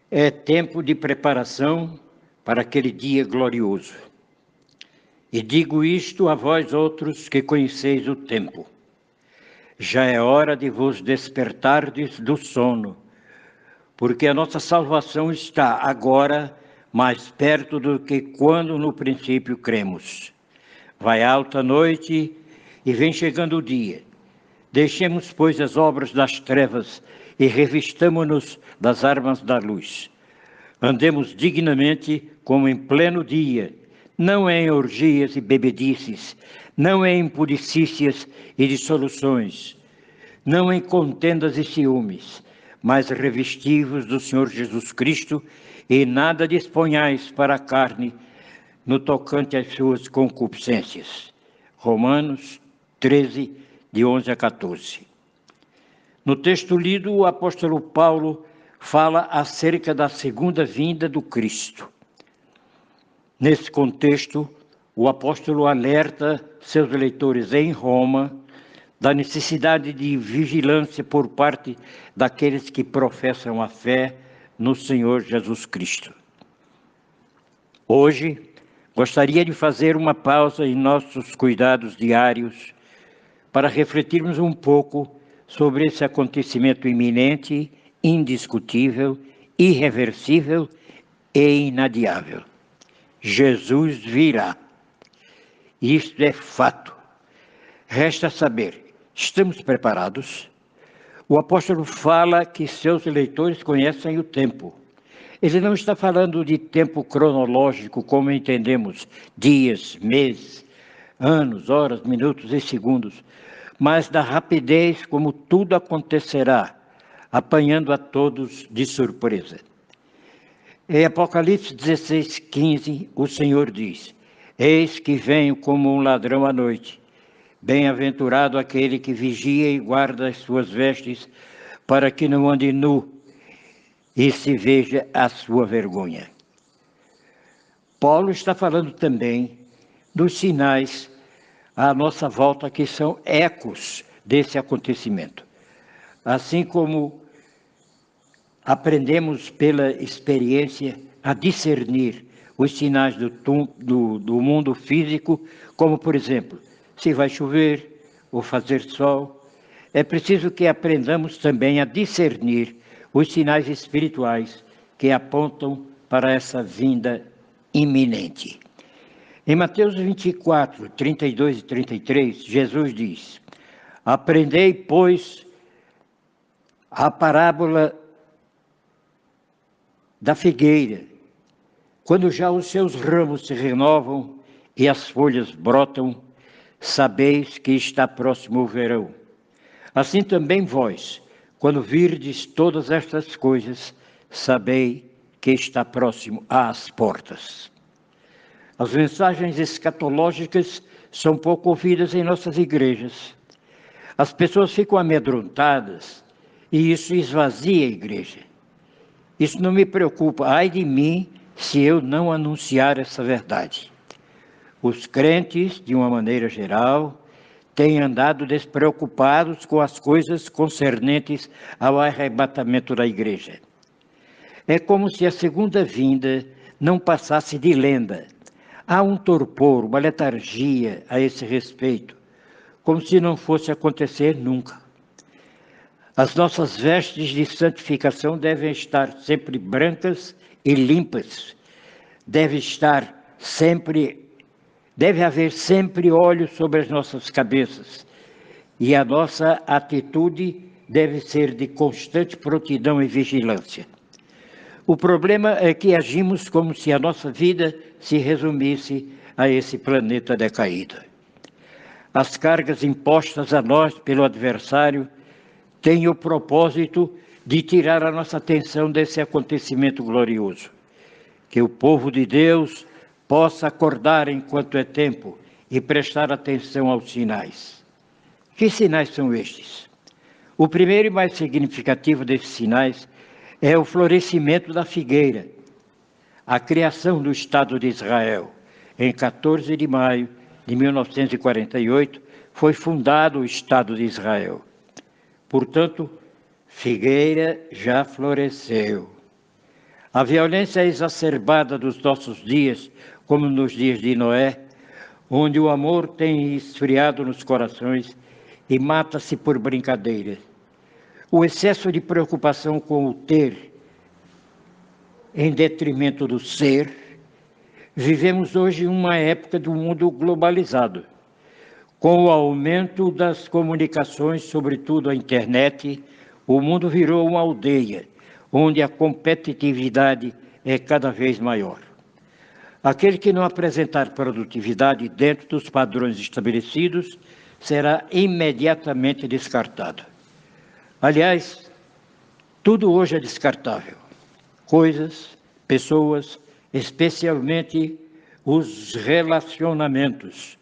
É tempo de preparação para aquele dia glorioso. E digo isto a vós outros que conheceis o tempo. Já é hora de vos despertardes do sono, porque a nossa salvação está agora mais perto do que quando no princípio cremos. Vai alta a noite e vem chegando o dia. Deixemos, pois, as obras das trevas e revistamo-nos das armas da luz. Andemos dignamente como em pleno dia, não em orgias e bebedices, não em impudicícias e dissoluções, não em contendas e ciúmes, mas revestivos do Senhor Jesus Cristo e nada disponhais para a carne no tocante às suas concupiscências. Romanos 13, de 11 a 14. No texto lido, o apóstolo Paulo fala acerca da segunda vinda do Cristo. Nesse contexto, o apóstolo alerta seus leitores em Roma da necessidade de vigilância por parte daqueles que professam a fé no Senhor Jesus Cristo. Hoje, gostaria de fazer uma pausa em nossos cuidados diários para refletirmos um pouco sobre esse acontecimento iminente, indiscutível, irreversível e inadiável. Jesus virá. Isto é fato. Resta saber, estamos preparados? O apóstolo fala que seus leitores conhecem o tempo. Ele não está falando de tempo cronológico, como entendemos, dias, meses, anos, horas, minutos e segundos, mas da rapidez como tudo acontecerá, apanhando a todos de surpresa. Em Apocalipse 16, 15, o Senhor diz: Eis que venho como um ladrão à noite. Bem-aventurado aquele que vigia e guarda as suas vestes, para que não ande nu e se veja a sua vergonha. Paulo está falando também dos sinais à nossa volta que são ecos desse acontecimento. Assim como aprendemos pela experiência a discernir os sinais do mundo físico, como, por exemplo, se vai chover ou fazer sol, é preciso que aprendamos também a discernir os sinais espirituais que apontam para essa vinda iminente. Em Mateus 24, 32 e 33, Jesus diz: Aprendei, pois, a parábola da figueira. Quando já os seus ramos se renovam e as folhas brotam, sabeis que está próximo o verão. Assim também vós, quando virdes todas estas coisas, sabei que está próximo às portas. As mensagens escatológicas são pouco ouvidas em nossas igrejas. As pessoas ficam amedrontadas e isso esvazia a igreja. Isso não me preocupa, ai de mim se eu não anunciar essa verdade. Os crentes, de uma maneira geral, têm andado despreocupados com as coisas concernentes ao arrebatamento da igreja. É como se a segunda vinda não passasse de lenda. Há um torpor, uma letargia a esse respeito, como se não fosse acontecer nunca. As nossas vestes de santificação devem estar sempre brancas e limpas. Deve haver sempre óleo sobre as nossas cabeças. E a nossa atitude deve ser de constante prontidão e vigilância. O problema é que agimos como se a nossa vida se resumisse a esse planeta decaído. As cargas impostas a nós pelo adversário têm o propósito de tirar a nossa atenção desse acontecimento glorioso. Que o povo de Deus possa acordar enquanto é tempo e prestar atenção aos sinais. Que sinais são estes? O primeiro e mais significativo desses sinais é o florescimento da figueira, a criação do Estado de Israel. Em 14 de maio de 1948, foi fundado o Estado de Israel. Portanto, figueira já floresceu. A violência exacerbada dos nossos dias, como nos dias de Noé, onde o amor tem esfriado nos corações e mata-se por brincadeira. O excesso de preocupação com o ter, em detrimento do ser. Vivemos hoje uma época do mundo globalizado. Com o aumento das comunicações, sobretudo a internet, o mundo virou uma aldeia, onde a competitividade é cada vez maior. Aquele que não apresentar produtividade dentro dos padrões estabelecidos será imediatamente descartado. Aliás, tudo hoje é descartável. Coisas, pessoas, especialmente os relacionamentos.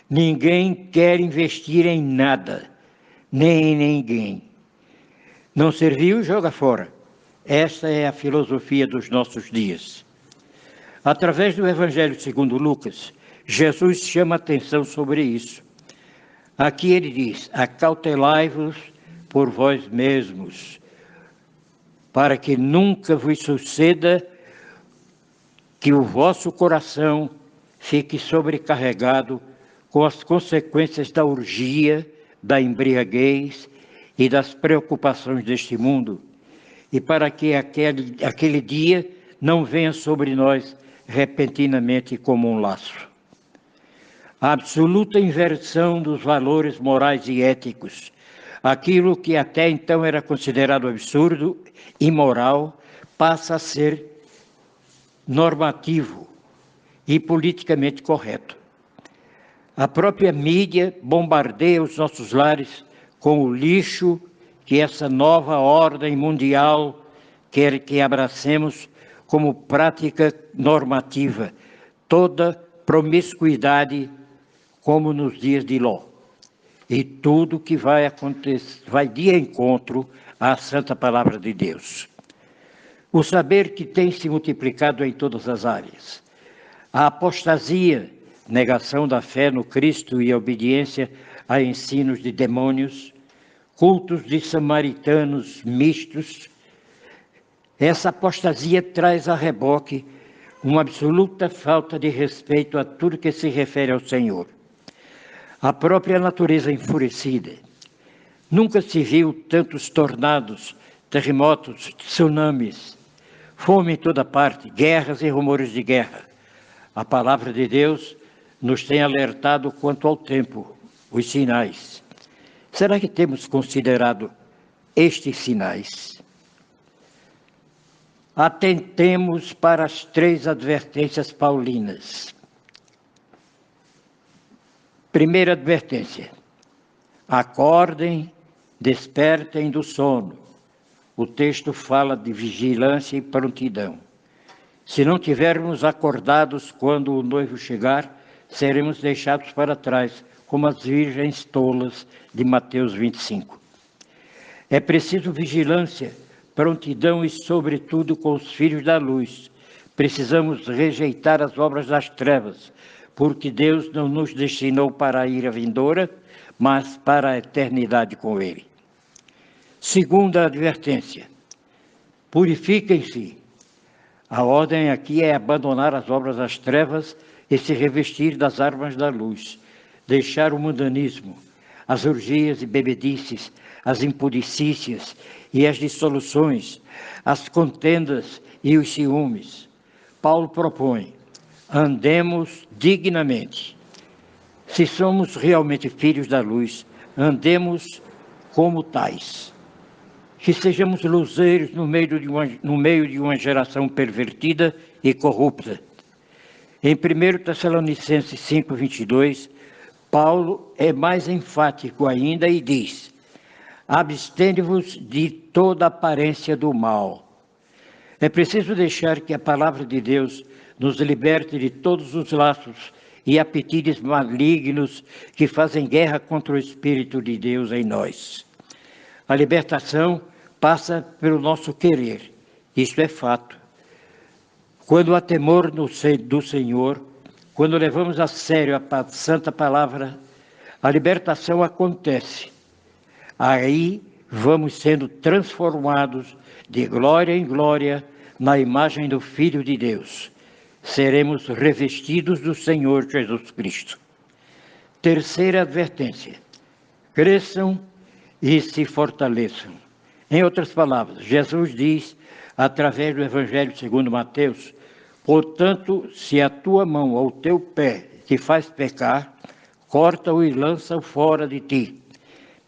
Ninguém quer investir em nada, nem em ninguém. Não serviu, joga fora. Esta é a filosofia dos nossos dias. Através do Evangelho segundo Lucas, Jesus chama atenção sobre isso. Aqui ele diz: acautelai-vos por vós mesmos, para que nunca vos suceda que o vosso coração fique sobrecarregado com as consequências da orgia, da embriaguez e das preocupações deste mundo, e para que aquele dia não venha sobre nós repentinamente como um laço. A absoluta inversão dos valores morais e éticos, aquilo que até então era considerado absurdo, imoral, passa a ser normativo e politicamente correto. A própria mídia bombardeia os nossos lares com o lixo que essa nova ordem mundial quer que abracemos como prática normativa, toda promiscuidade como nos dias de Ló. E tudo que vai acontecer, vai de encontro à santa palavra de Deus. O saber que tem se multiplicado em todas as áreas. A apostasia, negação da fé no Cristo e a obediência a ensinos de demônios, cultos de samaritanos mistos. Essa apostasia traz a reboque uma absoluta falta de respeito a tudo que se refere ao Senhor. A própria natureza enfurecida. Nunca se viu tantos tornados, terremotos, tsunamis, fome em toda parte, guerras e rumores de guerra. A palavra de Deus nos tem alertado quanto ao tempo, os sinais. Será que temos considerado estes sinais? Atentemos para as 3 advertências paulinas. Primeira advertência: acordem, despertem do sono. O texto fala de vigilância e prontidão. Se não tivermos acordados quando o noivo chegar, seremos deixados para trás, como as virgens tolas de Mateus 25. É preciso vigilância, prontidão e, sobretudo, com os filhos da luz. Precisamos rejeitar as obras das trevas, porque Deus não nos destinou para a ira vindoura, mas para a eternidade com Ele. Segunda advertência: purifiquem-se. A ordem aqui é abandonar as obras das trevas e se revestir das armas da luz, deixar o mundanismo, as orgias e bebedices, as impudicícias e as dissoluções, as contendas e os ciúmes. Paulo propõe: andemos dignamente. Se somos realmente filhos da luz, andemos como tais. Que sejamos luzeiros no meio de uma geração pervertida e corrupta. Em 1 Tessalonicenses 5:22, Paulo é mais enfático ainda e diz: abstende-vos de toda aparência do mal. É preciso deixar que a palavra de Deus nos liberte de todos os laços e apetites malignos que fazem guerra contra o Espírito de Deus em nós. A libertação passa pelo nosso querer, isto é fato. Quando há temor do Senhor, quando levamos a sério a santa palavra, a libertação acontece. Aí vamos sendo transformados de glória em glória na imagem do Filho de Deus, seremos revestidos do Senhor Jesus Cristo. Terceira advertência: cresçam e se fortaleçam. Em outras palavras, Jesus diz, através do Evangelho segundo Mateus: portanto, se a tua mão ou o teu pé te faz pecar, corta-o e lança-o fora de ti.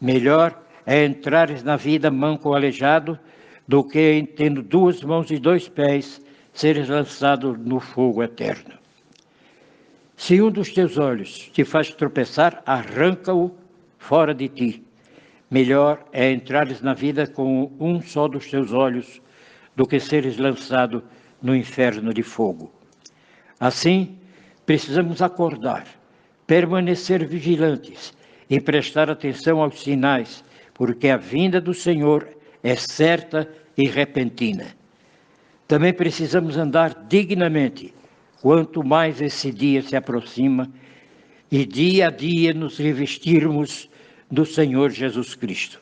Melhor é entrares na vida manco ou aleijado, do que, tendo 2 mãos e 2 pés, seres lançado no fogo eterno. Se um dos teus olhos te faz tropeçar, arranca-o fora de ti. Melhor é entrares na vida com um só dos teus olhos, do que seres lançado no inferno de fogo. Assim, precisamos acordar, permanecer vigilantes e prestar atenção aos sinais, porque a vinda do Senhor é certa e repentina. Também precisamos andar dignamente, quanto mais esse dia se aproxima, e dia a dia nos revestirmos do Senhor Jesus Cristo.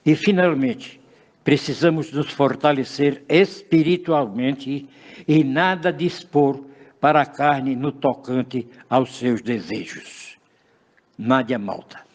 E, finalmente, precisamos nos fortalecer espiritualmente e nada dispor para a carne no tocante aos seus desejos. Nádia Malta.